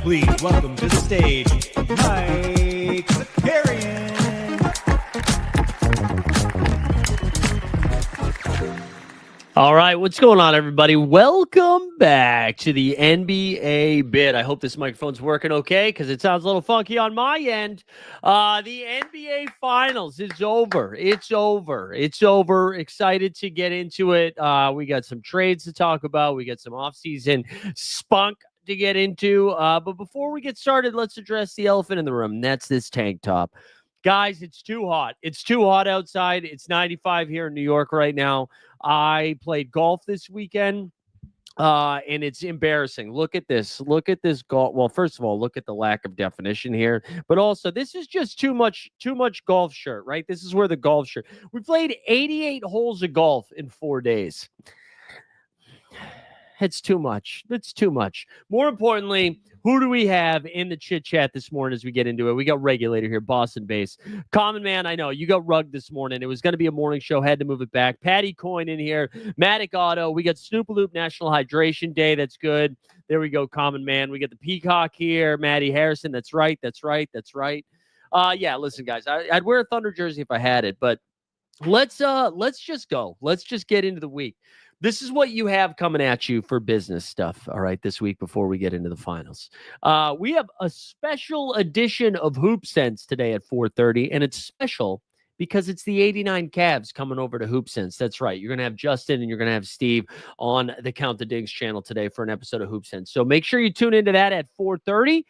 Please welcome to the stage, Mike Zakarian. All right, what's going on, everybody? Welcome back to the NBA bit. I hope this microphone's working okay because it sounds a little funky on my end. The NBA Finals is over. It's over. It's over. Excited to get into it. We got some trades to talk about. We got some offseason spunk to get into. But before we get started, let's address the elephant in the room. That's this tank top. Guys, it's too hot. It's too hot outside. It's 95 here in New York right now. I played golf this weekend, and it's embarrassing. Look at this. Look at this golf. Well, first of all, look at the lack of definition here. But also, this is just too much golf shirt, right? This is where the golf shirt. We played 88 holes of golf in 4 days. It's too much. It's too much. More importantly, who do we have in the chit chat this morning as we get into it? We got Regulator here, Boston base. Common Man, I know you got rugged this morning. It was going to be a morning show, had to move it back. Patty Coyne in here, Matic Auto. We got Snoopaloop National Hydration Day. That's good. There we go, Common Man. We got the Peacock here, Maddie Harrison. That's right. That's right. That's right. Yeah, listen, guys, I'd wear a Thunder jersey if I had it, but let's just go. Let's just get into the week. This is what you have coming at you for business stuff, all right, this week before we get into the finals. We have a special edition of Hoop Sense today at 4:30, and it's special because it's the 89 Cavs coming over to Hoop Sense. That's right. You're going to have Justin and you're going to have Steve on the Count the Digs channel today for an episode of Hoop Sense. So make sure you tune into that at 4:30.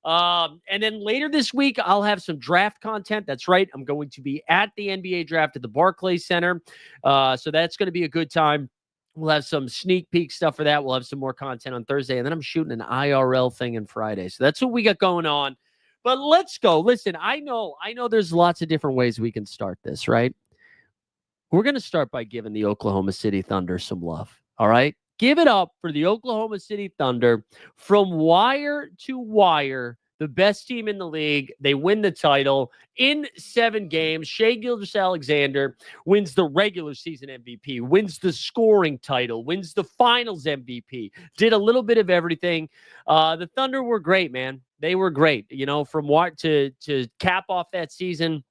And then later this week, I'll have some draft content. That's right. I'm going to be at the NBA draft at the Barclays Center. So that's going to be a good time. We'll have some sneak peek stuff for that. We'll have some more content on Thursday. And then I'm shooting an IRL thing on Friday. So that's what we got going on. But let's go. Listen, I know there's lots of different ways we can start this, right? We're going to start by giving the Oklahoma City Thunder some love. All right? Give it up for the Oklahoma City Thunder from wire to wire. The best team in the league. They win the title in 7 games. Shai Gilgeous-Alexander wins the regular season MVP, wins the scoring title, wins the finals MVP, did a little bit of everything. The Thunder were great, man. They were great. You know, from what to cap off that season,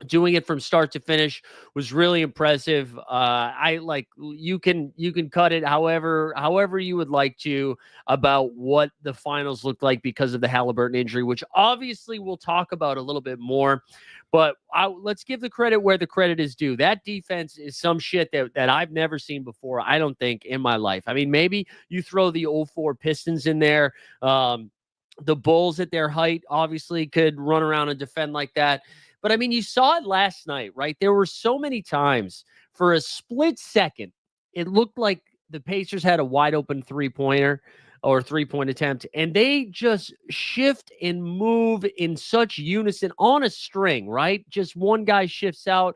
doing it from start to finish was really impressive. You can cut it however you would like to about what the finals looked like because of the Halliburton injury, which obviously we'll talk about a little bit more. But let's give the credit where the credit is due. That defense is some shit that I've never seen before, I don't think, in my life. I mean, maybe you throw the 04 Pistons in there. The Bulls at their height obviously could run around and defend like that. But, I mean, you saw it last night, right? There were so many times for a split second, it looked like the Pacers had a wide-open three-pointer or three-point attempt, and they just shift and move in such unison on a string, right? Just one guy shifts out.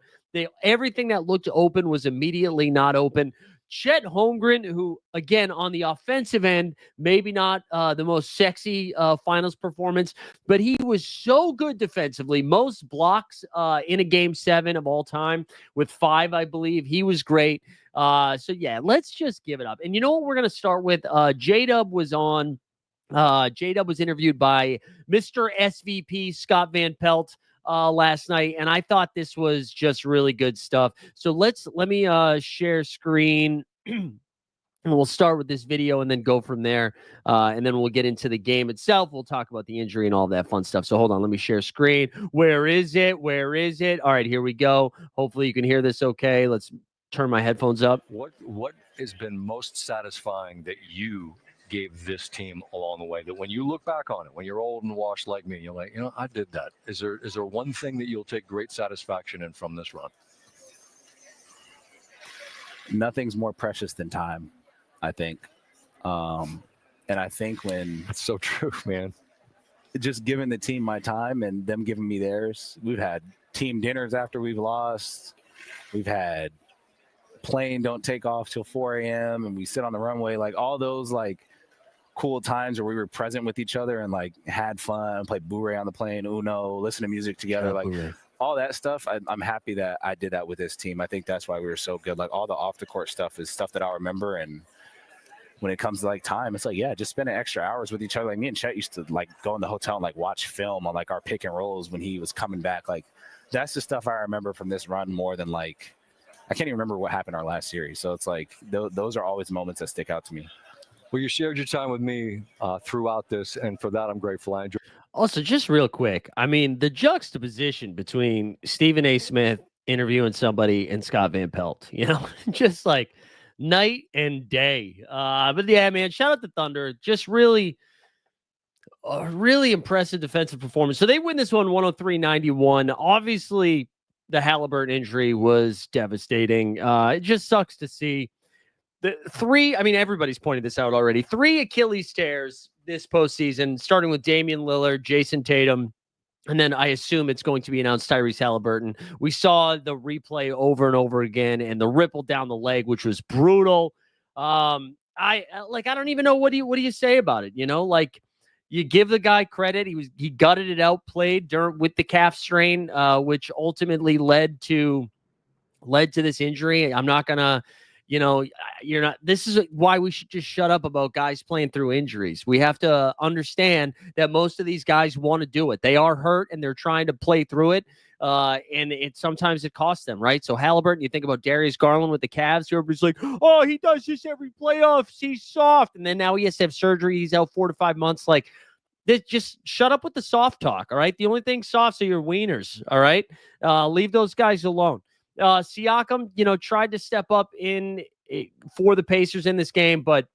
Everything that looked open was immediately not open. Chet Holmgren, who, again, on the offensive end, maybe not the most sexy finals performance, but he was so good defensively. Most blocks in a game 7 of all time with 5, I believe. He was great. So, yeah, let's just give it up. And you know what we're going to start with? J-Dub was on. J-Dub was interviewed by Mr. SVP Scott Van Pelt last night, and I thought this was just really good stuff. So let me share screen. And we'll start with this video and then go from there. And then we'll get into the game itself. We'll talk about the injury and all that fun stuff. So hold on, let me share screen. Where is it? Where is it? All right, here we go. Hopefully you can hear this okay. Let's turn my headphones up. What has been most satisfying that you gave this team along the way, that when you look back on it, when you're old and washed like me, you're like, I did that? Is there one thing that you'll take great satisfaction in from this run? Nothing's more precious than time, I think. And I think when That's so true, man. just giving the team my time and them giving me theirs, we've had team dinners after we've lost. We've had plane don't take off till 4 a.m. and we sit on the runway, like all those like cool times where we were present with each other and like had fun, played Blu-ray on the plane, Uno, listen to music together, like all that stuff. I'm happy that I did that with this team. I think that's why we were so good. Like all the off the court stuff is stuff that I'll remember. And when it comes to like time, it's like, yeah, just spending extra hours with each other. Like me and Chet used to like go in the hotel and like watch film on like our pick and rolls when he was coming back. Like that's the stuff I remember from this run more than like, I can't even remember what happened our last series. So it's like, those are always moments that stick out to me. Well, you shared your time with me throughout this, and for that, I'm grateful. I enjoyed. Also, just real quick, I mean, the juxtaposition between Stephen A. Smith interviewing somebody and Scott Van Pelt, just like night and day. But yeah, man, shout out to Thunder. Just really impressive defensive performance. So they win this one 103-91. Obviously, the Halliburton injury was devastating. It just sucks to see. Everybody's pointed this out already. 3 Achilles tears this postseason, starting with Damian Lillard, Jason Tatum, and then I assume it's going to be announced Tyrese Halliburton. We saw the replay over and over again, and the ripple down the leg, which was brutal. I don't even know what do you say about it. Like you give the guy credit. He gutted it out, played with the calf strain, which ultimately led to this injury. I'm not gonna. This is why we should just shut up about guys playing through injuries. We have to understand that most of these guys want to do it. They are hurt and they're trying to play through it. And sometimes it costs them, right? So Halliburton, you think about Darius Garland with the Cavs, everybody's like, oh, he does this every playoffs. He's soft. And then now he has to have surgery. He's out 4 to 5 months. Like, just shut up with the soft talk, all right? The only thing soft are your wieners, all right? Leave those guys alone. Siakam, tried to step up for the Pacers in this game, but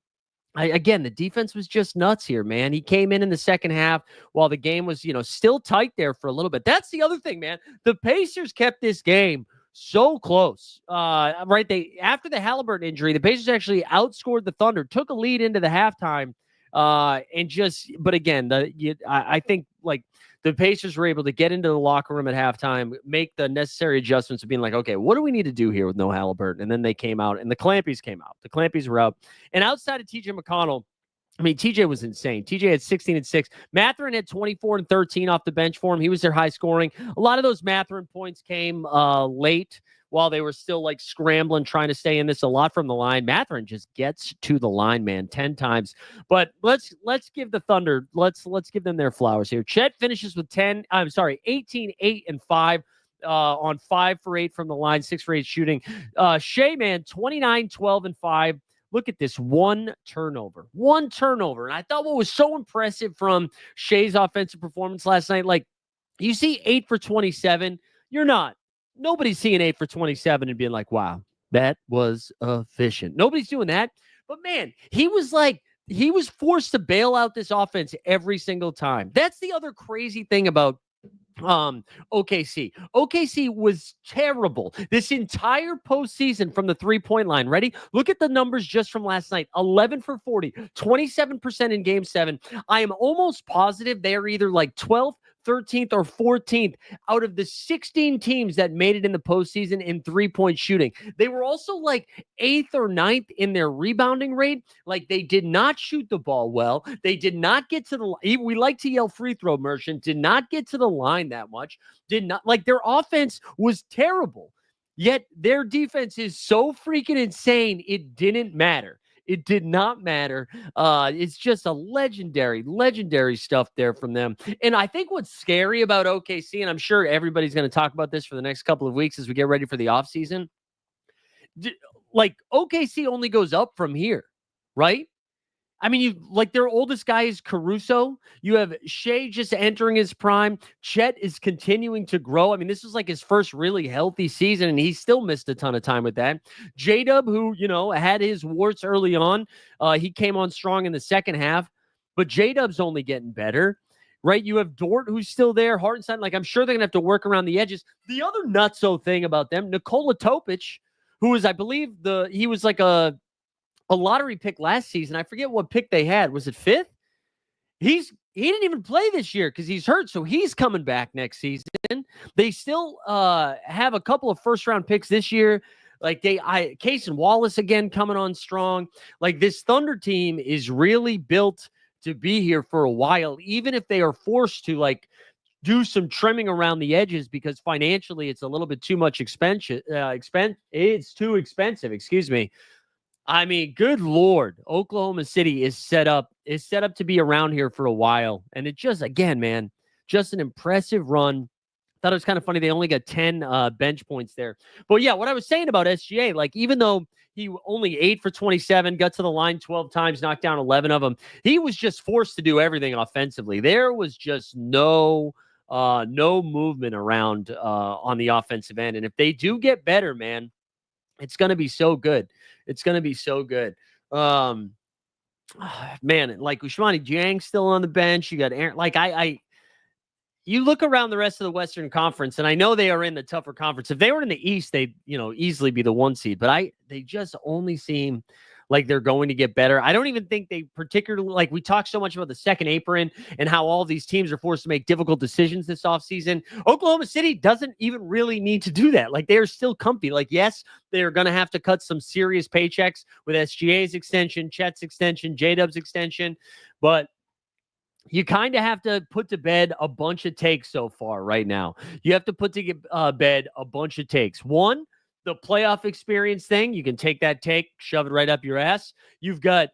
again, the defense was just nuts here, man. He came in the second half while the game was, still tight there for a little bit. That's the other thing, man. The Pacers kept this game so close, right? After the Halliburton injury, the Pacers actually outscored the Thunder, took a lead into the halftime, but again, I think like the Pacers were able to get into the locker room at halftime, make the necessary adjustments of being like, okay, what do we need to do here with no Halliburton? And then they came out, and the Clampies came out. The Clampies were out. And outside of TJ McConnell, TJ was insane. TJ had 16 and 6. Mathurin had 24 and 13 off the bench for him. He was their high scoring. A lot of those Mathurin points came late while they were still like scrambling, trying to stay in this a lot from the line. Mathurin just gets to the line, man, 10 times. But let's give the Thunder, let's give them their flowers here. Chet finishes with 18, 8, and 5 on 5 for 8 from the line, 6 for 8 shooting. Shea, man, 29, 12, and 5. Look at this, one turnover. And I thought what was so impressive from Shea's offensive performance last night, like you see 8 for 27, nobody's seeing 8 for 27 and being like, wow, that was efficient. Nobody's doing that. But man, he was forced to bail out this offense every single time. That's the other crazy thing about OKC. OKC was terrible this entire postseason from the 3-point line. Ready? Look at the numbers just from last night. 11 for 40, 27% in game 7. I am almost positive they are either like 12th, 13th or 14th out of the 16 teams that made it in the postseason in 3-point shooting. They were also like 8th or 9th in their rebounding rate. Like, they did not shoot the ball well. They did not get to the, we like to yell free throw, Merchant, did not get to the line that much. Did not, like, their offense was terrible. Yet their defense is so freaking insane, it didn't matter. It did not matter. It's just a legendary stuff there from them. And I think what's scary about OKC, and I'm sure everybody's going to talk about this for the next couple of weeks as we get ready for the offseason, like, OKC only goes up from here, right? I mean, their oldest guy is Caruso. You have Shea just entering his prime. Chet is continuing to grow. I mean, this is like his first really healthy season, and he still missed a ton of time with that. J-Dub, who, had his warts early on, he came on strong in the second half, but J-Dub's only getting better, right? You have Dort, who's still there. Hartenstein, like, I'm sure they're going to have to work around the edges. The other nutso thing about them, Nikola Topic, who is, I believe, he was like a lottery pick last season. I forget what pick they had. Was it 5th? He didn't even play this year because he's hurt, so he's coming back next season. They still have a couple of first-round picks this year. Like, Case and Wallace again coming on strong. Like, this Thunder team is really built to be here for a while, even if they are forced to, like, do some trimming around the edges because financially it's a little bit too much expensive. It's too expensive, excuse me. I mean, good Lord, Oklahoma City is set up to be around here for a while. And it just, again, man, just an impressive run. Thought it was kind of funny. They only got 10 bench points there. But yeah, what I was saying about SGA, like, even though he only 8 for 27, got to the line 12 times, knocked down 11 of them, he was just forced to do everything offensively. There was just no movement around on the offensive end. And if they do get better, man, it's going to be so good. It's going to be so good. Man, like, Ousmane Dieng still on the bench. You got Aaron. Like, you look around the rest of the Western Conference, and I know they are in the tougher conference. If they were in the East, they'd, easily be the 1 seed. But they just only seem like they're going to get better. I don't even think they particularly, like, we talk so much about the second apron and how all these teams are forced to make difficult decisions this offseason. Oklahoma City doesn't even really need to do that. Like, they're still comfy. Like, yes, they're going to have to cut some serious paychecks with SGA's extension, Chet's extension, J-Dub's extension, but you kind of have to put to bed a bunch of takes so far right now. You have to put to bed a bunch of takes. One, the playoff experience thing, you can take that take, shove it right up your ass. You've got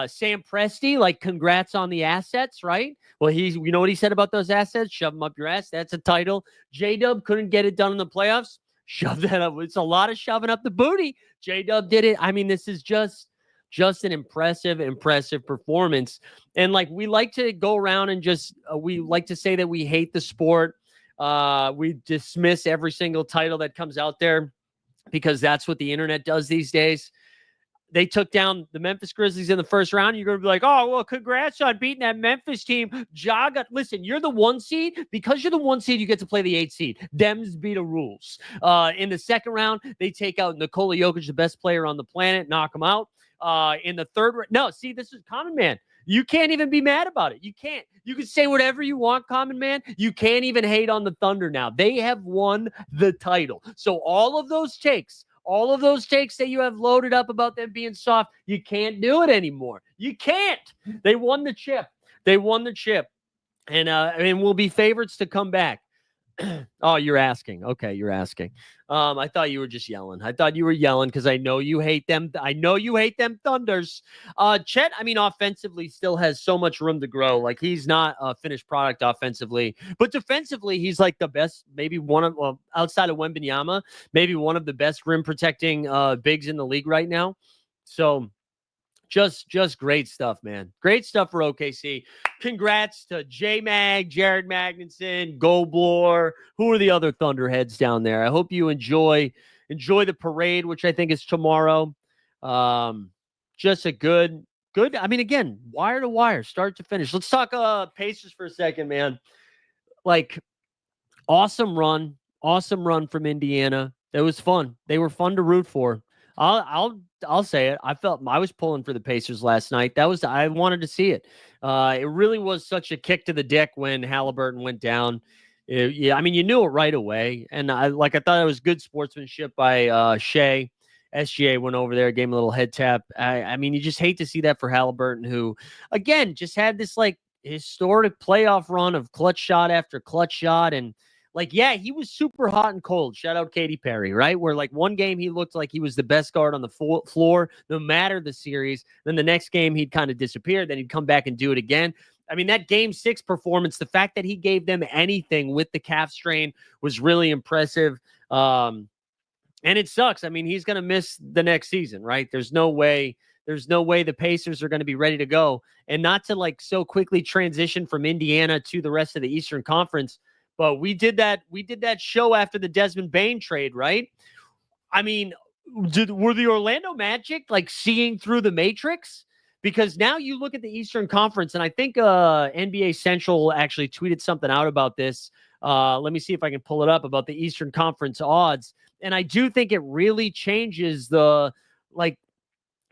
Sam Presti, like, congrats on the assets, right? Well, you know what he said about those assets? Shove them up your ass. That's a title. J-Dub couldn't get it done in the playoffs. Shove that up. It's a lot of shoving up the booty. J-Dub did it. I mean, this is just an impressive performance. And, like, we like to go around and just we like to say that we hate the sport. We dismiss every single title that comes out there, because that's what the internet does these days. They took down the Memphis Grizzlies in the first round. You're going to be like, oh, well, congrats on beating that Memphis team. Listen, you're the 1 seed. Because you're the 1 seed, you get to play the 8 seed. Dems be the rules. In the second round, they take out Nikola Jokic, the best player on the planet, knock him out. In the third round, no, see, this is Common Man. You can't even be mad about it. You can't. You can say whatever you want, Common Man. You can't even hate on the Thunder now. They have won the title. So all of those takes that you have loaded up about them being soft, you can't do it anymore. You can't. They won the chip. And will be favorites to come back. Oh, you're asking. Okay, you're asking. I thought you were just yelling. I thought you were yelling because I know you hate them. I know you hate them Thunders. Chet, I mean, offensively still has so much room to grow. Like, he's not a finished product offensively, but defensively, he's like the best, maybe outside of Wembanyama, maybe one of the best rim protecting bigs in the league right now. So just great stuff, man. Great stuff for OKC. Congrats to J-Mag, Jared Magnuson, Goldblore. Who are the other Thunderheads down there? I hope you enjoy the parade, which I think is tomorrow. Just a good. I mean, again, wire to wire, start to finish. Let's talk Pacers for a second, man. Like, awesome run from Indiana. That was fun. They were fun to root for. I'll say it. I was pulling for the Pacers last night. I wanted to see it. It really was such a kick to the dick when Halliburton went down. Yeah, I mean, you knew it right away, and I thought it was good sportsmanship by Shea. SGA went over there, gave him a little head tap. I mean, you just hate to see that for Halliburton, who, again, just had this like historic playoff run of clutch shot after clutch shot. And like, yeah, he was super hot and cold. Shout out Katy Perry, right? Where like one game he looked like he was the best guard on the floor, no matter the series. Then the next game he'd kind of disappear. Then he'd come back and do it again. I mean, that game 6 performance, the fact that he gave them anything with the calf strain was really impressive. And it sucks. I mean, he's going to miss the next season, right? There's no way the Pacers are going to be ready to go. And not to like so quickly transition from Indiana to the rest of the Eastern Conference, but we did that show after the Desmond Bane trade, right? I mean, were the Orlando Magic like seeing through the matrix? Because now you look at the Eastern Conference, and I think NBA Central actually tweeted something out about this. Let me see if I can pull it up about the Eastern Conference odds. And I do think it really changes the like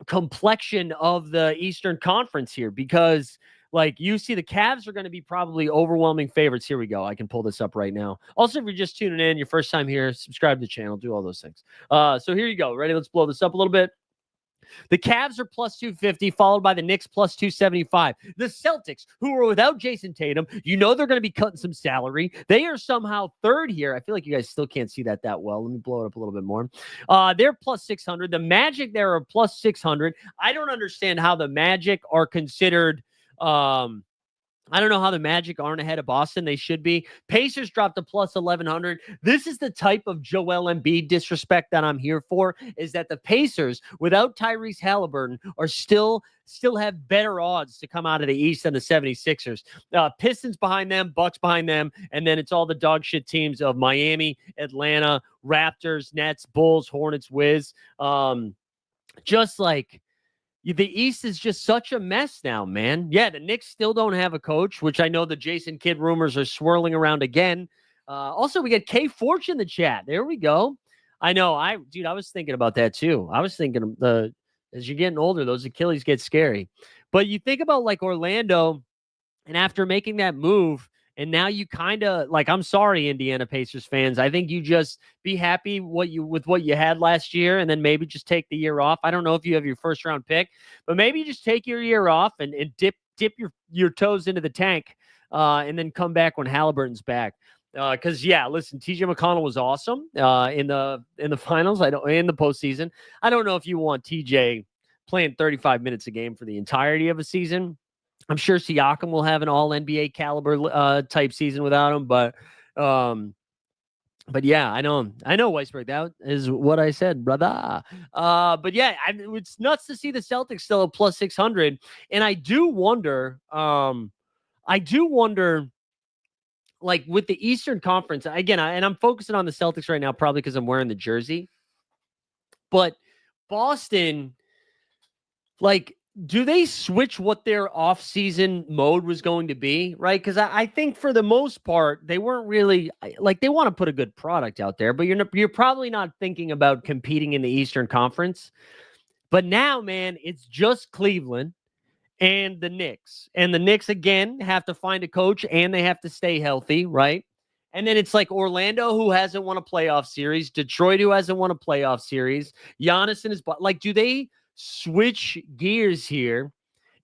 complexion of the Eastern Conference here, because like you see the Cavs are going to be probably overwhelming favorites. Here we go. I can pull this up right now. Also, if you're just tuning in, your first time here, subscribe to the channel, do all those things. So here you go. Ready? Let's blow this up a little bit. The Cavs are plus 250, followed by the Knicks plus 275. The Celtics, who are without Jason Tatum, you know they're going to be cutting some salary. They are somehow third here. I feel like you guys still can't see that well. Let me blow it up a little bit more. They're plus 600. The Magic, there are plus 600. I don't understand how the Magic are considered I don't know how the Magic aren't ahead of Boston. They should be. Pacers dropped to plus 1,100. This is the type of Joel Embiid disrespect that I'm here for, is that the Pacers, without Tyrese Halliburton, are still have better odds to come out of the East than the 76ers. Pistons behind them, Bucks behind them, and then it's all the dog shit teams of Miami, Atlanta, Raptors, Nets, Bulls, Hornets, Wiz. Just like the East is just such a mess now, man. Yeah, the Knicks still don't have a coach, which I know the Jason Kidd rumors are swirling around again. Also, we got K Forge in the chat. There we go. I know. I was thinking about that too. I was thinking as you're getting older, those Achilles get scary. But you think about like Orlando, and after making that move, and now you kind of like, I'm sorry, Indiana Pacers fans. I think you just be happy with what you had last year, and then maybe just take the year off. I don't know if you have your first round pick, but maybe you just take your year off and dip your toes into the tank, and then come back when Halliburton's back. Because listen, TJ McConnell was awesome in the finals. In the postseason. I don't know if you want TJ playing 35 minutes a game for the entirety of a season. I'm sure Siakam will have an all NBA caliber type season without him, but yeah, I know Weisberg. That is what I said, brother. But yeah, it's nuts to see the Celtics still at plus 600, and I do wonder, like with the Eastern Conference again, and I'm focusing on the Celtics right now, probably because I'm wearing the jersey, but Boston, like, do they switch what their offseason mode was going to be, right? Because I think for the most part, they weren't really like, they want to put a good product out there, but you're probably not thinking about competing in the Eastern Conference. But now, man, it's just Cleveland and the Knicks. And the Knicks, again, have to find a coach and they have to stay healthy, right? And then it's like Orlando, who hasn't won a playoff series, Detroit, who hasn't won a playoff series, Giannis and his like, do they switch gears here,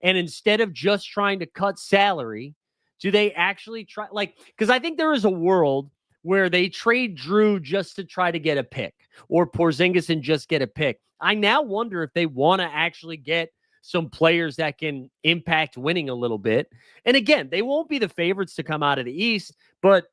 and instead of just trying to cut salary, do they actually try, like, because I think there is a world where they trade Drew just to try to get a pick, or Porzingis and just get a pick. I now wonder if they want to actually get some players that can impact winning a little bit. And again, they won't be the favorites to come out of the East, but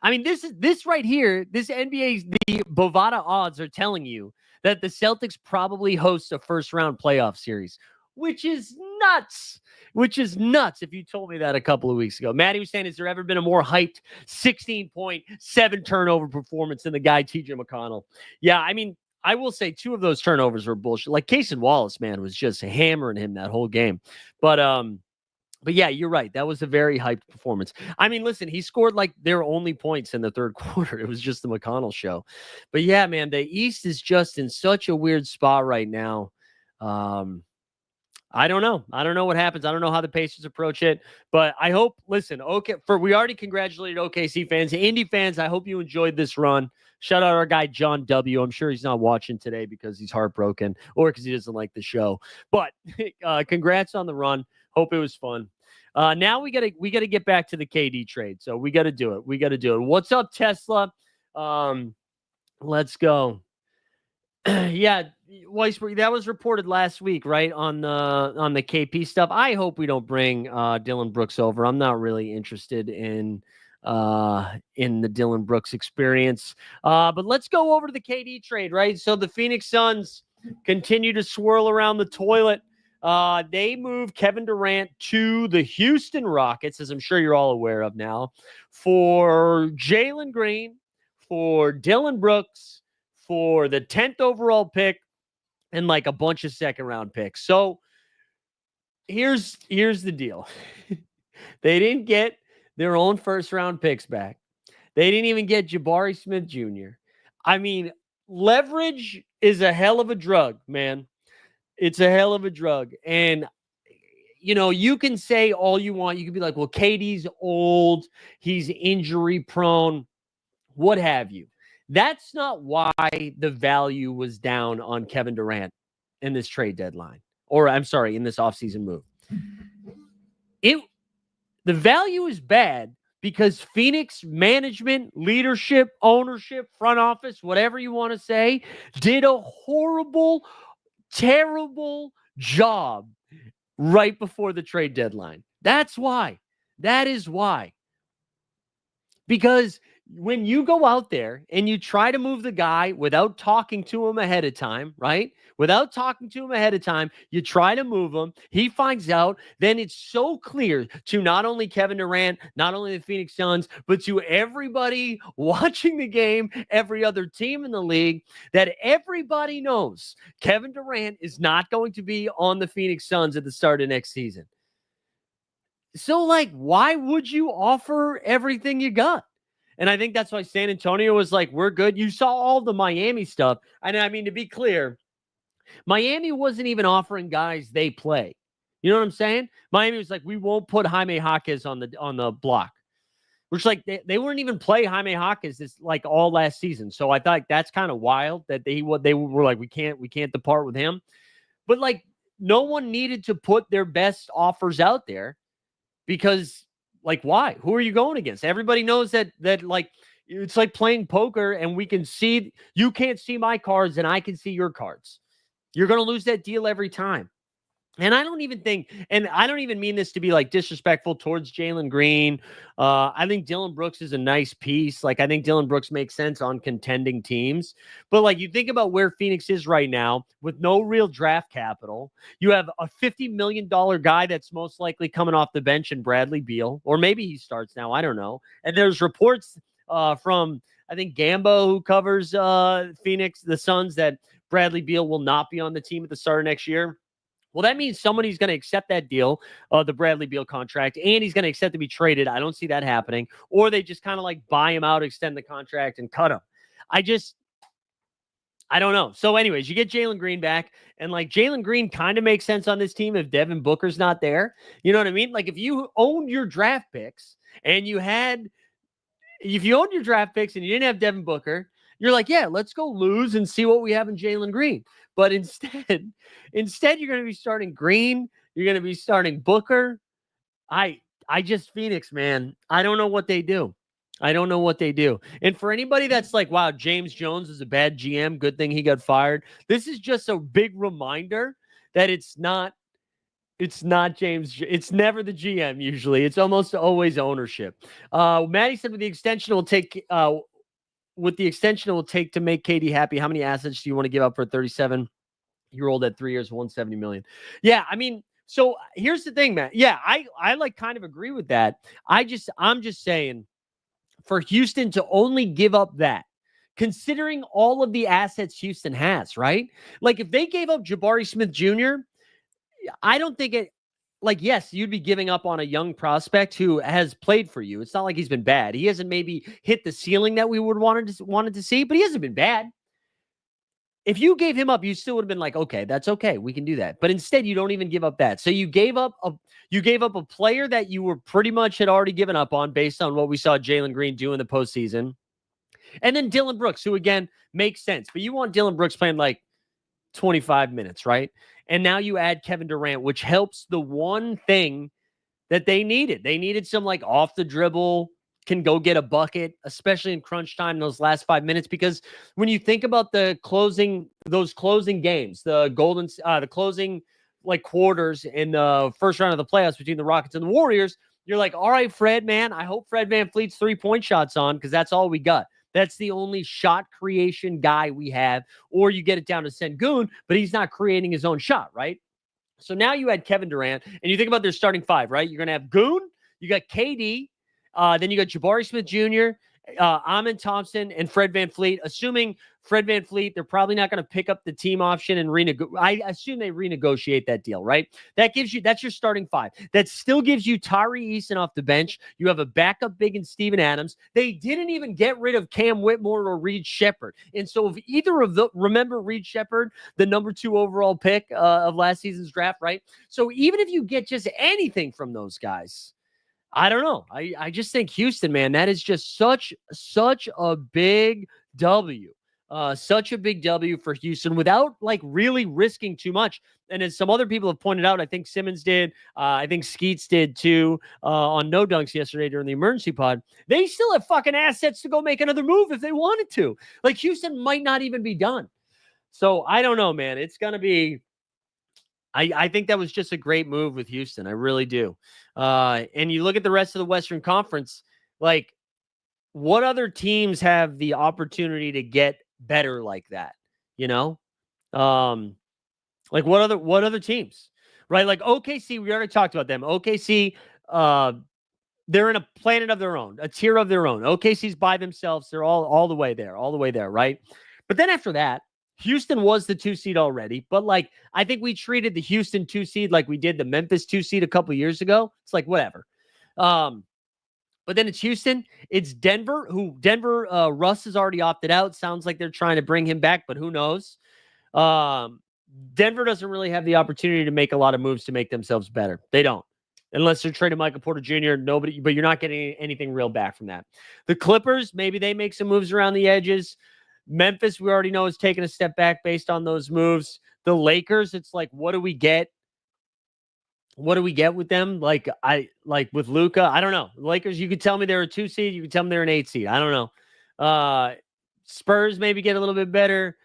I mean, this right here, this NBA, the Bovada odds are telling you that the Celtics probably host a first-round playoff series, which is nuts. If you told me that a couple of weeks ago. Maddie was saying, has there ever been a more hyped 16-point, 7-turnover performance than the guy TJ McConnell? Yeah, I mean, I will say 2 of those turnovers were bullshit. Like Cason Wallace, man, was just hammering him that whole game. But But yeah, you're right. That was a very hyped performance. I mean, listen, he scored like their only points in the third quarter. It was just the McConnell show. But yeah, man, the East is just in such a weird spot right now. I don't know. I don't know what happens. I don't know how the Pacers approach it, but I hope, listen, we already congratulated OKC fans, Indy fans. I hope you enjoyed this run. Shout out our guy, John W. I'm sure he's not watching today because he's heartbroken or because he doesn't like the show, but congrats on the run. Hope it was fun. Now we gotta get back to the KD trade. So we got to do it. What's up, Tesla? Let's go. Yeah, Weisberg, that was reported last week, right? On the KP stuff. I hope we don't bring Dylan Brooks over. I'm not really interested in the Dylan Brooks experience. But let's go over to the KD trade, right? So the Phoenix Suns continue to swirl around the toilet. They moved Kevin Durant to the Houston Rockets, as I'm sure you're all aware of now, for Jalen Green, for Dylan Brooks, for the 10th overall pick, and like a bunch of second round picks. So here's the deal. They didn't get their own first round picks back. They didn't even get Jabari Smith Jr. I mean, leverage is a hell of a drug, man. It's a hell of a drug. And you know, you can say all you want. You can be like, well, KD's old, he's injury prone, what have you. That's not why the value was down on Kevin Durant in this trade deadline. Or I'm sorry, in this offseason move. The value is bad because Phoenix management, leadership, ownership, front office, whatever you want to say, did a horrible, terrible job right before the trade deadline. That's why. That is why. Because when you go out there and you try to move the guy without talking to him ahead of time, right? Without talking to him ahead of time, you try to move him. He finds out. Then it's so clear to not only Kevin Durant, not only the Phoenix Suns, but to everybody watching the game, every other team in the league, that everybody knows Kevin Durant is not going to be on the Phoenix Suns at the start of next season. So, like, why would you offer everything you got? And I think that's why San Antonio was like, we're good. You saw all the Miami stuff. And I mean, to be clear, Miami wasn't even offering guys they play. You know what I'm saying? Miami was like, we won't put Jaime Jaquez on the block. Which, like, they wouldn't even play Jaime Jaquez this like all last season. So I thought that's kind of wild that they were like, we can't depart with him. But like, no one needed to put their best offers out there. Because, like, why? Who are you going against? Everybody knows that like, it's like playing poker and we can see, you can't see my cards and I can see your cards. You're going to lose that deal every time. And I don't even mean this to be like disrespectful towards Jalen Green. I think Dylan Brooks is a nice piece. Like, I think Dylan Brooks makes sense on contending teams. But like, you think about where Phoenix is right now with no real draft capital. You have a $50 million guy that's most likely coming off the bench in Bradley Beal, or maybe he starts now. I don't know. And there's reports from, I think, Gambo, who covers Phoenix, the Suns, that Bradley Beal will not be on the team at the start of next year. Well, that means somebody's going to accept that deal, the Bradley Beal contract, and he's going to accept to be traded. I don't see that happening. Or they just kind of like buy him out, extend the contract, and cut him. I don't know. So anyways, you get Jalen Green back, and like Jalen Green kind of makes sense on this team if Devin Booker's not there. You know what I mean? Like, if you owned your draft picks and if you owned your draft picks and you didn't have Devin Booker, you're like, yeah, let's go lose and see what we have in Jalen Green. But instead, you're going to be starting Green. You're going to be starting Booker. Phoenix, man, I don't know what they do. And for anybody that's like, wow, James Jones is a bad GM, good thing he got fired. This is just a big reminder that it's not James. It's never the GM usually. It's almost always ownership. Maddie said with the extension it will take to make KD happy. How many assets do you want to give up for a 37-year-old at 3 years, $170 million? Yeah, I mean, so here's the thing, man. Yeah, I like kind of agree with that. I'm just saying, for Houston to only give up that, considering all of the assets Houston has, right? Like, if they gave up Jabari Smith Jr., I don't think like, yes, you'd be giving up on a young prospect who has played for you. It's not like he's been bad. He hasn't maybe hit the ceiling that we would wanted to see, but he hasn't been bad. If you gave him up, you still would have been like, okay, that's okay. We can do that. But instead, you don't even give up that. So you gave up a player that you were pretty much had already given up on based on what we saw Jalen Green do in the postseason. And then Dylan Brooks, who again makes sense. But you want Dylan Brooks playing like 25 minutes, right? And now you add Kevin Durant, which helps the one thing that they needed. They needed some like off the dribble, can go get a bucket, especially in crunch time in those last 5 minutes. Because when you think about those closing games, the closing like quarters in the first round of the playoffs between the Rockets and the Warriors, you're like, all right, Fred, man, I hope Fred VanVleet's 3-point shots on because that's all we got. That's the only shot creation guy we have. Or you get it down to Sengun, but he's not creating his own shot, right? So now you had Kevin Durant, and you think about their starting five, right? You're going to have Goon, you got KD, then you got Jabari Smith Jr., Amin Thompson, and Fred VanVleet. Assuming Fred VanVleet, they're probably not going to pick up the team option and I assume they renegotiate that deal, right? That's your starting five. That still gives you Tyree Eason off the bench. You have a backup big in Steven Adams. They didn't even get rid of Cam Whitmore or Reed Shepherd. And so if either of remember Reed Shepherd, the number 2 overall pick of last season's draft, right? So even if you get just anything from those guys, I don't know. I just think Houston, man, that is just such a big W. Such a big W for Houston without like really risking too much. And as some other people have pointed out, I think Simmons did, I think Skeets did too, on No Dunks yesterday during the emergency pod. They still have fucking assets to go make another move if they wanted to. Like Houston might not even be done. So I don't know, man. It's going to be, I think that was just a great move with Houston. I really do. And you look at the rest of the Western Conference, like what other teams have the opportunity to get better like that? You know, like what other teams, right? Like OKC, we already talked about them. OKC, they're in a planet of their own, a tier of their own. OKC's by themselves. They're all the way there, right? But then after that, Houston was the 2 seed already, but like I think we treated the Houston 2 seed like we did the Memphis 2 seed a couple years ago. It's like whatever. But then it's Houston, it's Denver. Russ has already opted out. Sounds like they're trying to bring him back, but who knows? Denver doesn't really have the opportunity to make a lot of moves to make themselves better. They don't. Unless they're trading Michael Porter Jr., but you're not getting anything real back from that. The Clippers, maybe they make some moves around the edges. Memphis, we already know, is taking a step back based on those moves. The Lakers, it's like, what do we get? What do we get with them? Like with Luka, I don't know. Lakers, you could tell me they're a 2 seed. You could tell me they're an 8 seed. I don't know. Spurs maybe get a little bit better.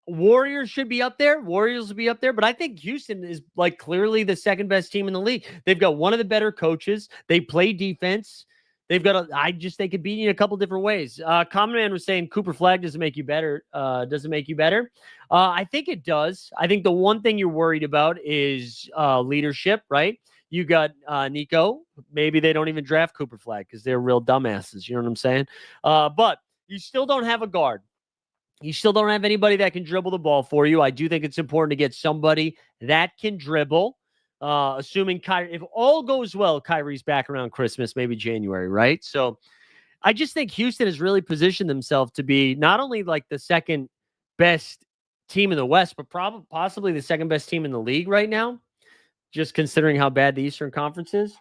Warriors should be up there. Warriors will be up there. But I think Houston is like clearly the second best team in the league. They've got one of the better coaches. They play defense. They could beat you in a couple different ways. Common Man was saying Cooper Flag doesn't make you better. Does it make you better? I think it does. I think the one thing you're worried about is leadership, right? You got Nico. Maybe they don't even draft Cooper Flag because they're real dumbasses. You know what I'm saying? But you still don't have a guard. You still don't have anybody that can dribble the ball for you. I do think it's important to get somebody that can dribble. Assuming Kyrie, if all goes well, Kyrie's back around Christmas, maybe January, right? So I just think Houston has really positioned themselves to be not only like the second best team in the West, but possibly the second best team in the league right now, just considering how bad the Eastern Conference is.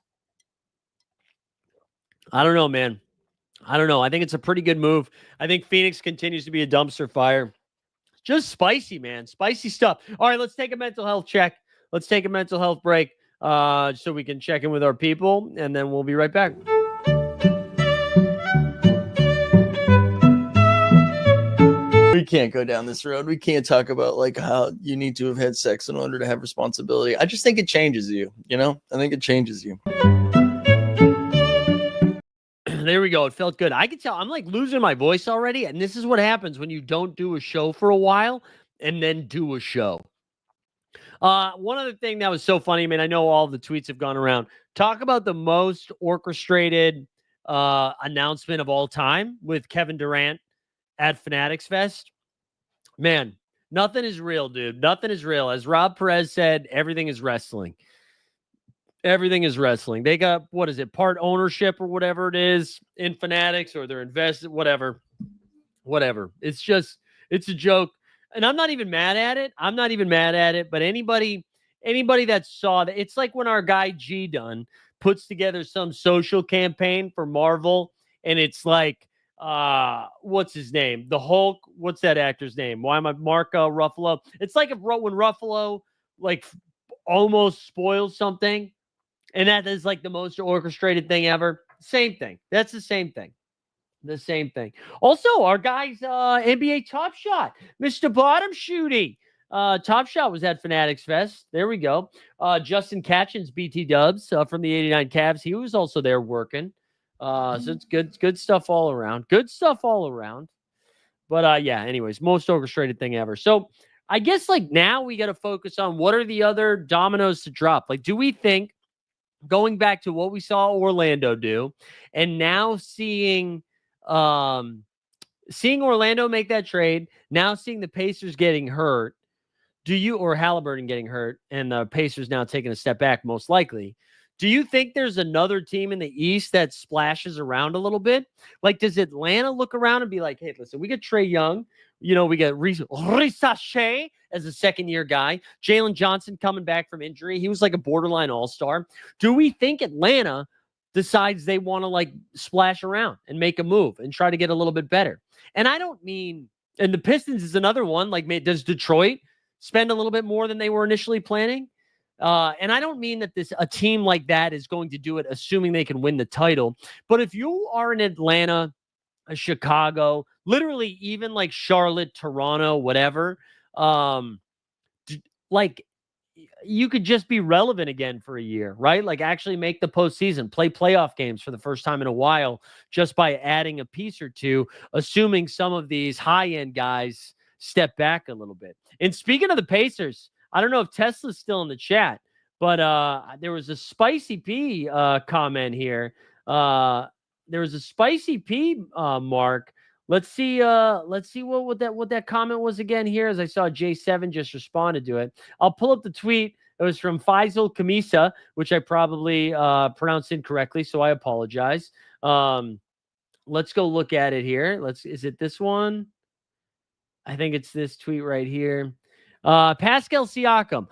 I don't know, man. I don't know. I think it's a pretty good move. I think Phoenix continues to be a dumpster fire. Just spicy, man. Spicy stuff. All right, let's take a mental health check. Let's take a mental health break so we can check in with our people, and then we'll be right back. We can't go down this road. We can't talk about like how you need to have had sex in order to have responsibility. I just think it changes you, you know? I think it changes you. There we go. It felt good. I can tell I'm like losing my voice already, and this is what happens when you don't do a show for a while and then do a show. One other thing that was so funny, man, I know all the tweets have gone around. Talk about the most orchestrated announcement of all time with Kevin Durant at Fanatics Fest. Man, nothing is real, dude. Nothing is real. As Rob Perez said, everything is wrestling. Everything is wrestling. They got, what is it, part ownership or whatever it is in Fanatics, or they're invested, whatever. It's a joke. And I'm not even mad at it. But anybody that saw that, it's like when our guy G Dunn puts together some social campaign for Marvel, and it's like, what's his name? The Hulk. What's that actor's name? Why am I Mark Ruffalo? It's like when Ruffalo like almost spoils something, and that is like the most orchestrated thing ever. Same thing. That's the same thing. The same thing. Also, our guys, NBA Top Shot, Mr. Bottom Shooty. Top Shot was at Fanatics Fest. There we go. Justin Catchins, BT Dubs from the 89 Cavs. He was also there working. So it's good stuff all around. But yeah, anyways, most orchestrated thing ever. So I guess like now we got to focus on what are the other dominoes to drop. Like, do we think going back to what we saw Orlando do, and now seeing Orlando make that trade, now seeing the Pacers getting hurt, or Halliburton getting hurt, and the Pacers now taking a step back, most likely. Do you think there's another team in the East that splashes around a little bit? Like, does Atlanta look around and be like, hey, listen, we got Trae Young. You know, we got Risa Shea as a second-year guy. Jalen Johnson coming back from injury. He was like a borderline all-star. Do we think Atlanta decides they want to like splash around and make a move and try to get a little bit better? And I don't mean, and the Pistons is another one. Like, does Detroit spend a little bit more than they were initially planning? And I don't mean that a team like that is going to do it assuming they can win the title. But if you are in Atlanta, a Chicago, literally even like Charlotte, Toronto, whatever, like you could just be relevant again for a year, right? Like actually make the postseason, play playoff games for the first time in a while, just by adding a piece or two, assuming some of these high-end guys step back a little bit. And speaking of the Pacers, I don't know if Tesla's still in the chat, but there was a Spicy P comment here. There was a Spicy P Mark. Let's see what that comment was again here, as I saw J7 just responded to it. I'll pull up the tweet. It was from Faisal Kamisa, which I probably pronounced incorrectly, so I apologize. Let's go look at it here. Is it this one? I think it's this tweet right here. Pascal Siakam,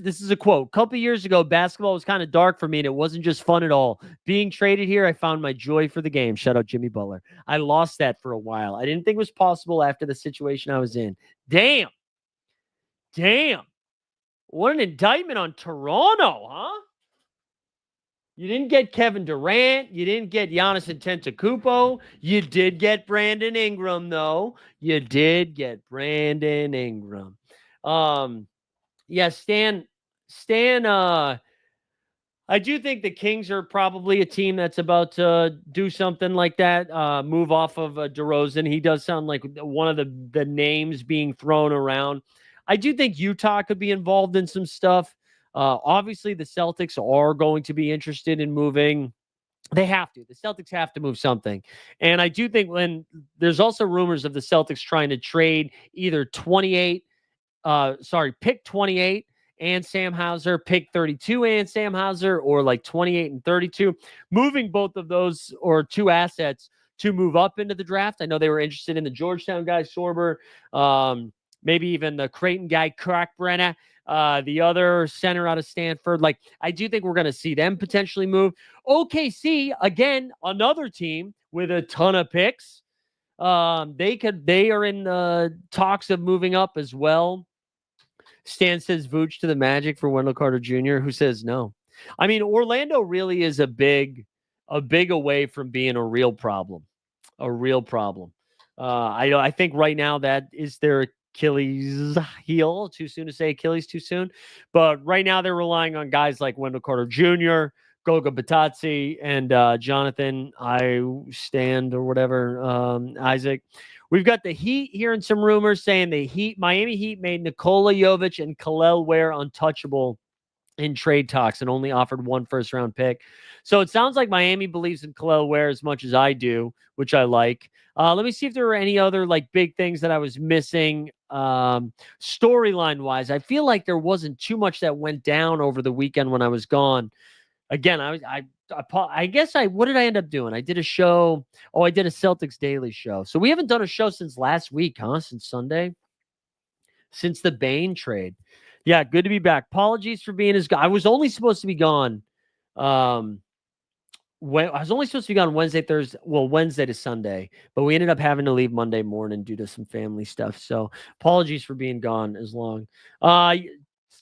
this is a quote, couple years ago, basketball was kind of dark for me and it wasn't just fun at all. Being traded here, I found my joy for the game. Shout out Jimmy Butler. I lost that for a while. I didn't think it was possible after the situation I was in. Damn. What an indictment on Toronto, huh? You didn't get Kevin Durant. You didn't get Giannis Antetokounmpo. You did get Brandon Ingram, though. Yeah, Stan, I do think the Kings are probably a team that's about to do something like that, move off of DeRozan. He does sound like one of the names being thrown around. I do think Utah could be involved in some stuff. Obviously, the Celtics are going to be interested in moving. They have to. The Celtics have to move something. And I do think there's also rumors of the Celtics trying to trade either pick 28 and Sam Hauser, pick 32 and Sam Hauser, or like 28 and 32, moving both of those or two assets to move up into the draft. I know they were interested in the Georgetown guy, Sorber, maybe even the Creighton guy, Crackbrenner, the other center out of Stanford. Like, I do think we're going to see them potentially move. OKC, again, another team with a ton of picks. They are in the talks of moving up as well. Stan says Vooch to the Magic for Wendell Carter Jr., who says no. I mean, Orlando really is a big away from being a real problem. I think right now that is their Achilles heel. Too soon to say Achilles too soon. But right now they're relying on guys like Wendell Carter Jr., Goga Batazzi, and Jonathan Isaac. We've got the Heat hearing some rumors saying Miami Heat made Nikola Jovic and Kel'el Ware untouchable in trade talks and only offered one first-round pick. So it sounds like Miami believes in Kel'el Ware as much as I do, which I like. Let me see if there were any other like big things that I was missing. Storyline wise, I feel like there wasn't too much that went down over the weekend when I was gone. Again, what did I end up doing? I did a show. Oh, I did a Celtics Daily show. So we haven't done a show since last week, huh? Since Sunday, since the Bain trade. Yeah, good to be back. Apologies for being I was only supposed to be gone. When I was only supposed to be gone Wednesday to Sunday, but we ended up having to leave Monday morning due to some family stuff. So apologies for being gone as long.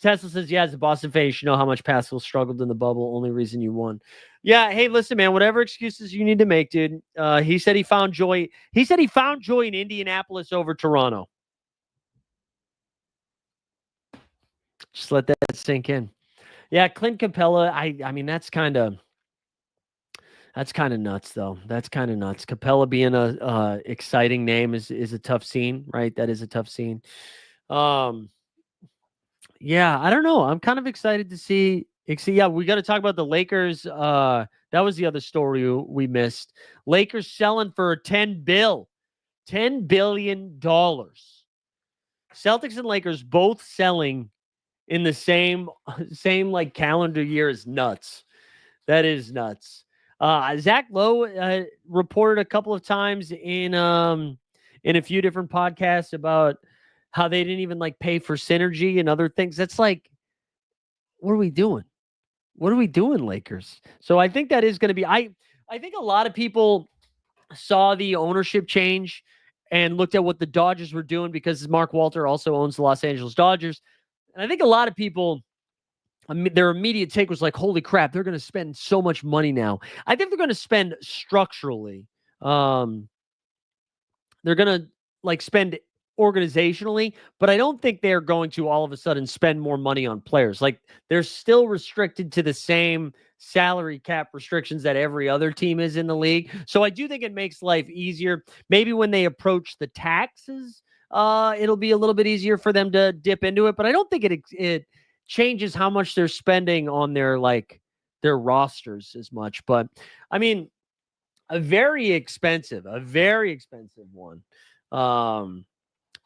Tesla says, yeah, as a Boston fan, you should know how much Pascal struggled in the bubble. Only reason you won. Yeah. Hey, listen, man, whatever excuses you need to make, dude. He said he found joy. He said he found joy in Indianapolis over Toronto. Just let that sink in. Yeah. Clint Capella. I mean, that's kind of nuts, though. That's kind of nuts. Capella being a exciting name is a tough scene, right? That is a tough scene. Yeah, I don't know. I'm kind of excited to see. Yeah, we got to talk about the Lakers. That was the other story we missed. Lakers selling for $10 billion. Celtics and Lakers both selling in the same like calendar year is nuts. That is nuts. Zach Lowe reported a couple of times in a few different podcasts about how they didn't even like pay for synergy and other things. That's like, what are we doing? What are we doing, Lakers? So I think that is going to be, I think a lot of people saw the ownership change and looked at what the Dodgers were doing because Mark Walter also owns the Los Angeles Dodgers. And I think a lot of people, their immediate take was like, holy crap, they're going to spend so much money now. I think they're going to spend structurally. They're going to like spend organizationally, but I don't think they're going to all of a sudden spend more money on players. Like they're still restricted to the same salary cap restrictions that every other team is in the league. So I do think it makes life easier. Maybe when they approach the taxes, it'll be a little bit easier for them to dip into it, but I don't think it changes how much they're spending on their rosters as much. But I mean, a very expensive one.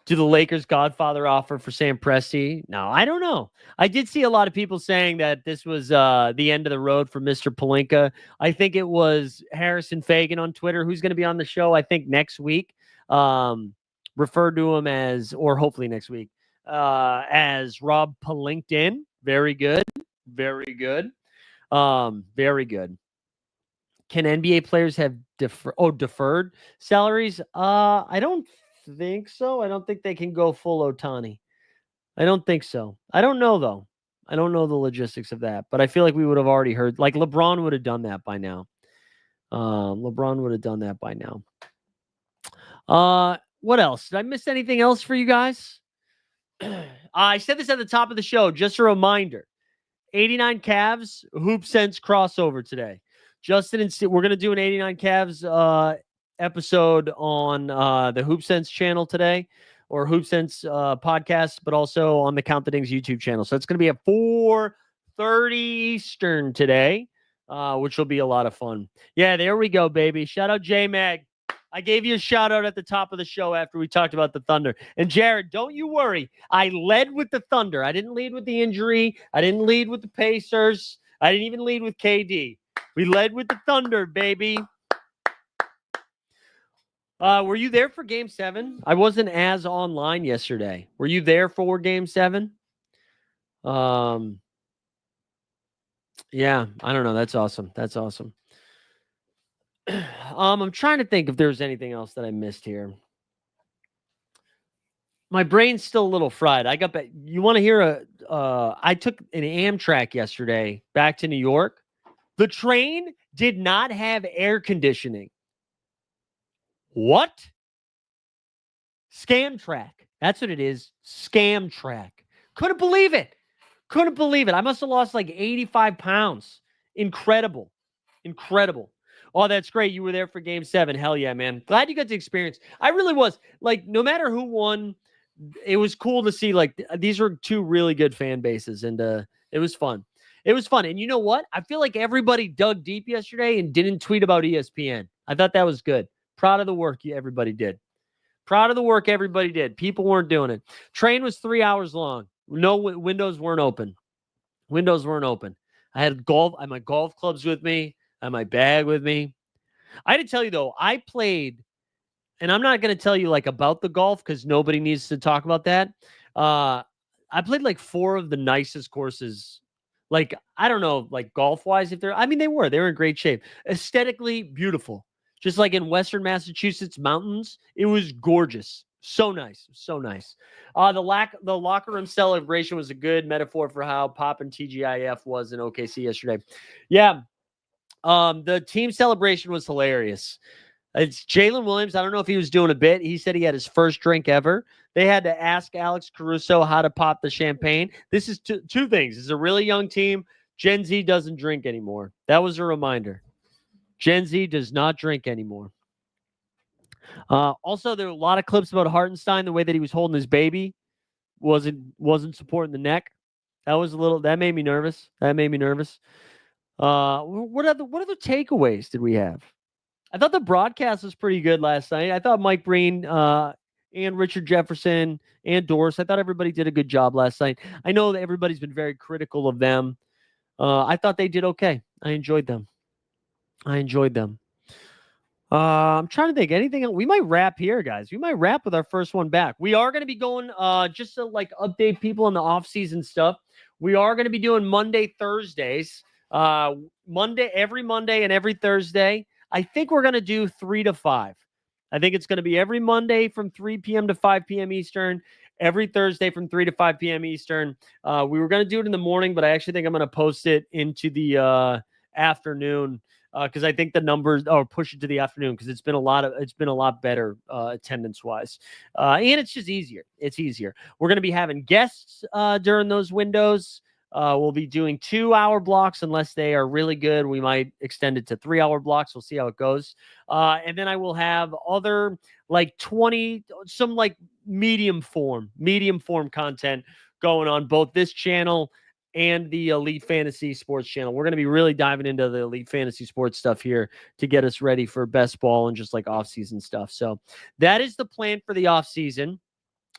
Do the Lakers Godfather offer for Sam Presti? No, I don't know. I did see a lot of people saying that this was the end of the road for Mr. Pelinka. I think it was Harrison Fagan on Twitter, who's going to be on the show, I think, next week. Referred to him as, or hopefully next week, as Rob Pelinkton. Very good. Very good. Very good. Can NBA players have deferred salaries? I don't think so. I don't think they can go full Ohtani. I don't think so. I don't know, though. I don't know the logistics of that, but I feel like we would have already heard. Like LeBron would have done that by now. What else? Did I miss anything else for you guys? I said this at the top of the show. Just a reminder. 89 Cavs Hoop Sense crossover today. Justin and Steve, we're going to do an 89 Cavs episode on the Hoop Sense channel today, or Hoop Sense podcast, but also on the Count the Dings YouTube channel. So it's going to be at 4:30 Eastern today, which will be a lot of fun. Yeah, there we go, baby. Shout out J-Mag. I gave you a shout out at the top of the show after we talked about the Thunder. And Jared, don't you worry. I led with the Thunder. I didn't lead with the injury. I didn't lead with the Pacers. I didn't even lead with KD. We led with the Thunder, baby. Were you there for Game 7? I wasn't as online yesterday. Were you there for Game 7? Yeah, I don't know. That's awesome. That's awesome. I'm trying to think if there's anything else that I missed here. My brain's still a little fried. I got back. You want to hear I took an Amtrak yesterday back to New York. The train did not have air conditioning. What? Scamtrack. That's what it is. Scamtrack. Couldn't believe it. I must have lost like 85 pounds. Incredible. Oh, that's great. You were there for Game 7. Hell yeah, man. Glad you got to experience. I really was. Like, no matter who won, it was cool to see, like, these were two really good fan bases, and it was fun. And you know what? I feel like everybody dug deep yesterday and didn't tweet about ESPN. I thought that was good. Proud of the work everybody did. Proud of the work everybody did. People weren't doing it. Train was 3 hours long. No windows weren't open. Windows weren't open. I had my golf clubs with me. I had my bag with me. I had to tell you though, I played, and I'm not going to tell you like about the golf because nobody needs to talk about that. I played like 4 of the nicest courses. Like, I don't know, like golf wise, they were in great shape, aesthetically beautiful. Just like in Western Massachusetts mountains, it was gorgeous. So nice. So nice. The locker room celebration was a good metaphor for how poppin' TGIF was in OKC yesterday. Yeah. The team celebration was hilarious. It's Jalen Williams. I don't know if he was doing a bit. He said he had his first drink ever. They had to ask Alex Caruso how to pop the champagne. This is two things. It's a really young team. Gen Z doesn't drink anymore. That was a reminder. Gen Z does not drink anymore. Also, there were a lot of clips about Hartenstein, the way that he was holding his baby wasn't supporting the neck. That made me nervous. What other takeaways did we have? I thought the broadcast was pretty good last night. I thought Mike Breen and Richard Jefferson and Doris, I thought everybody did a good job last night. I know that everybody's been very critical of them. I thought they did okay. I enjoyed them. I'm trying to think anything else. We might wrap here, guys. We might wrap with our first one back. We are going to be going just to like update people on the off-season stuff. We are going to be doing Monday, Thursdays. Every Monday and every Thursday. I think we're going to do 3 to 5. I think it's going to be every Monday from 3 p.m. to 5 p.m. Eastern, every Thursday from 3 to 5 p.m. Eastern. We were going to do it in the morning, but I actually think I'm going to post it into the afternoon because I think the numbers push it to the afternoon because it's been a lot better attendance wise. And it's just easier. It's easier. We're going to be having guests during those windows. We'll be doing 2-hour blocks unless they are really good. We might extend it to 3-hour blocks. We'll see how it goes. And then I will have other like some like medium form content going on both this channel and the Elite Fantasy Sports channel. We're going to be really diving into the Elite Fantasy Sports stuff here to get us ready for best ball and just like off-season stuff. So that is the plan for the off-season.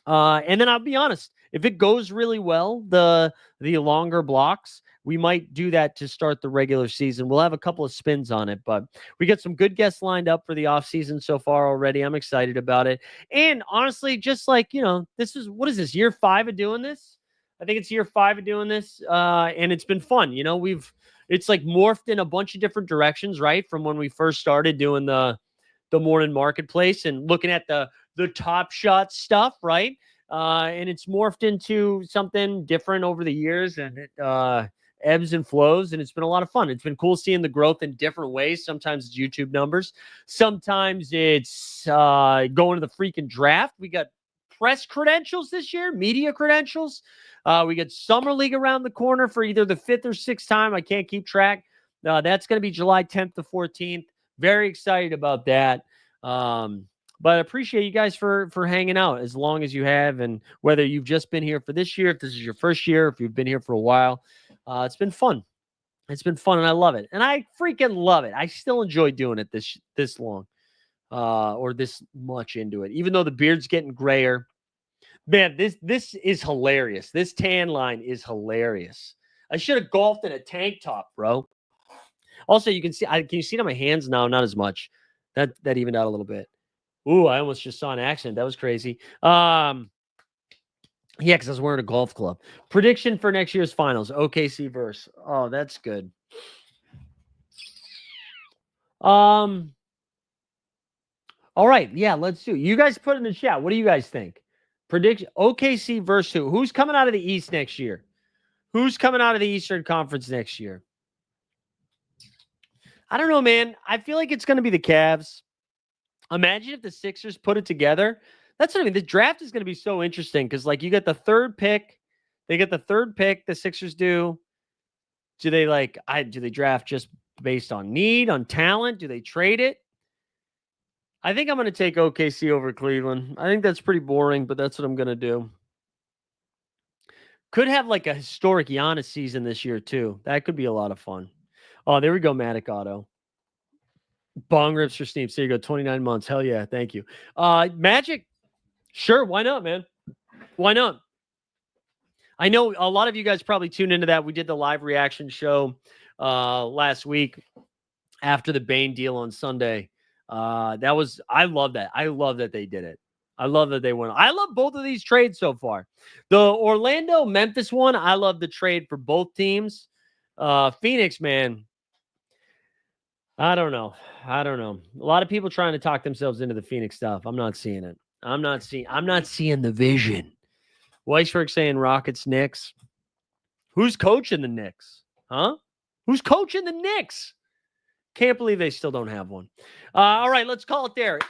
And then I'll be honest, if it goes really well, the longer blocks, we might do that to start the regular season. We'll have a couple of spins on it, but we got some good guests lined up for the offseason so far already. I'm excited about it. And honestly, just like, what is this, year 5 of doing this? I think it's year 5 of doing this. And it's been fun. It's like morphed in a bunch of different directions, right? From when we first started doing the morning marketplace and looking at the Top Shot stuff, right? And it's morphed into something different over the years, and it ebbs and flows, and it's been a lot of fun. It's been cool seeing the growth in different ways. Sometimes it's YouTube numbers. Sometimes it's going to the freaking draft. We got press credentials this year, media credentials. We got Summer League around the corner for either the 5th or 6th time. I can't keep track. That's going to be July 10th to 14th. Very excited about that. But I appreciate you guys for hanging out as long as you have, and whether you've just been here for this year, if this is your first year, if you've been here for a while, it's been fun. It's been fun, and I love it. And I freaking love it. I still enjoy doing it this long or this much into it, even though the beard's getting grayer. Man, this is hilarious. This tan line is hilarious. I should have golfed in a tank top, bro. Also, you can see it on my hands now? Not as much. That evened out a little bit. Ooh, I almost just saw an accident. That was crazy. Yeah, because I was wearing a golf club. Prediction for next year's finals: OKC verse. Oh, that's good. All right, yeah, let's do it. You guys put in the chat. What do you guys think? Prediction: OKC versus who? Who's coming out of the East next year? Who's coming out of the Eastern Conference next year? I don't know, man. I feel like it's going to be the Cavs. Imagine if the Sixers put it together. That's what I mean. The draft is going to be so interesting because, like, you get the 3rd pick. They get the 3rd pick. The Sixers do. Do they draft just based on need, on talent? Do they trade it? I think I'm going to take OKC over Cleveland. I think that's pretty boring, but that's what I'm going to do. Could have like a historic Giannis season this year too. That could be a lot of fun. Oh, there we go, Matic Auto. Bong rips for Steve. So you go, 29 months. Hell yeah, thank you. Magic Sure, why not, man? Why not? I know a lot of you guys probably tuned into that. We did the live reaction show last week after the Bane deal on Sunday. I love that. I love that they did it. I love that they went. I love both of these trades so far. The Orlando-Memphis one, I love the trade for both teams. Phoenix, man, I don't know. A lot of people trying to talk themselves into the Phoenix stuff. I'm not seeing it. I'm not seeing the vision. Weisberg saying Rockets, Knicks. Who's coaching the Knicks? Huh? Who's coaching the Knicks? Can't believe they still don't have one. All right, let's call it there.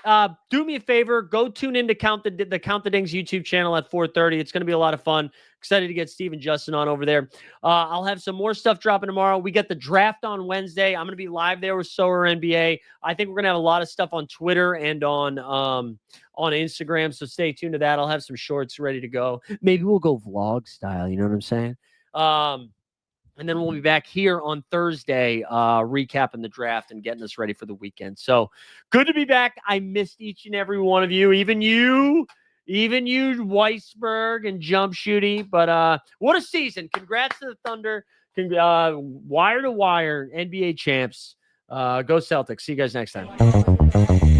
Do me a favor. Go tune in to Count the Dings YouTube channel at 4:30. It's going to be a lot of fun. Excited to get Steve and Justin on over there. I'll have some more stuff dropping tomorrow. We get the draft on Wednesday. I'm going to be live there with Sower NBA. I think we're going to have a lot of stuff on Twitter and on Instagram, so stay tuned to that. I'll have some shorts ready to go. Maybe we'll go vlog style. You know what I'm saying? And then we'll be back here on Thursday, recapping the draft and getting us ready for the weekend. So good to be back. I missed each and every one of you, even you, Weisberg and Jump Shooty. But what a season. Congrats to the Thunder. Wire to wire, NBA champs. Go Celtics. See you guys next time.